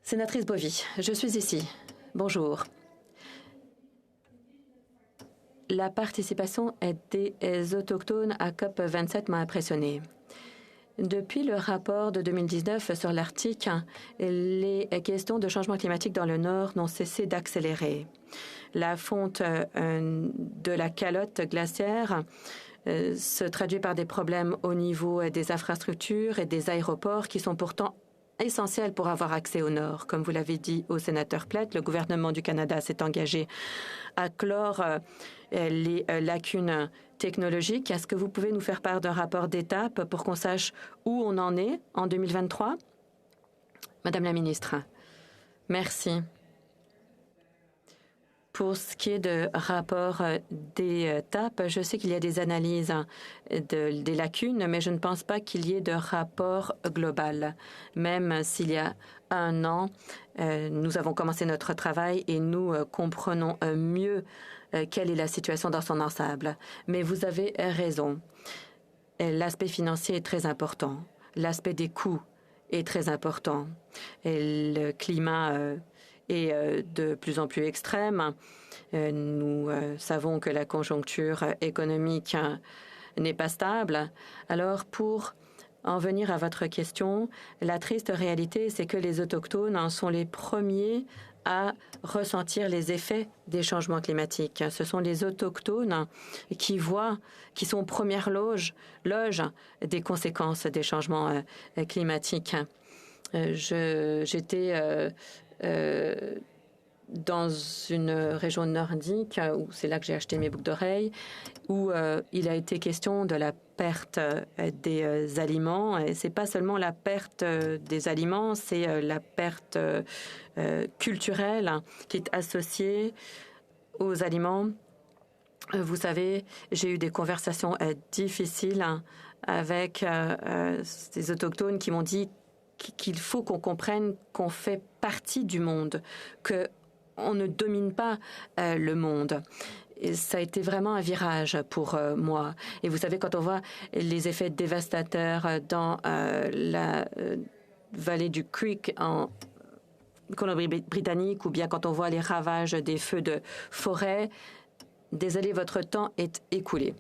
Sénatrice Bovy, je suis ici. Bonjour. La participation des Autochtones à COP27 m'a impressionnée. Depuis le rapport de 2019 sur l'Arctique, les questions de changement climatique dans le Nord n'ont cessé d'accélérer. La fonte de la calotte glaciaire se traduit par des problèmes au niveau des infrastructures et des aéroports qui sont pourtant essentiels pour avoir accès au Nord. Comme vous l'avez dit au sénateur Plett, le gouvernement du Canada s'est engagé à clore les lacunes technologiques. Est-ce que vous pouvez nous faire part d'un rapport d'étape pour qu'on sache où on en est en 2023? Madame la ministre, merci. Pour ce qui est de rapport d'étape, je sais qu'il y a des analyses des lacunes, mais je ne pense pas qu'il y ait de rapport global. Même s'il y a un an, nous avons commencé notre travail et nous comprenons mieux quelle est la situation dans son ensemble. Mais vous avez raison. L'aspect financier est très important. L'aspect des coûts est très important. Et le climat est de plus en plus extrême. Nous savons que la conjoncture économique n'est pas stable. Alors, pour en venir à votre question, la triste réalité, c'est que les Autochtones sont les premiers à ressentir les effets des changements climatiques. Ce sont les Autochtones qui sont première loge des conséquences des changements climatiques. J'étais dans une région nordique, où c'est là que j'ai acheté mes boucles d'oreilles, où il a été question de la perte des aliments. Et c'est pas seulement la perte des aliments, c'est la perte culturelle qui est associée aux aliments. Vous savez, j'ai eu des conversations difficiles avec des Autochtones qui m'ont dit qu'il faut qu'on comprenne qu'on fait partie du monde, qu'on ne domine pas le monde. Et ça a été vraiment un virage pour moi. Et vous savez, quand on voit les effets dévastateurs dans la vallée du Creek en Colombie-Britannique, ou bien quand on voit les ravages des feux de forêt, désolé, votre temps est écoulé.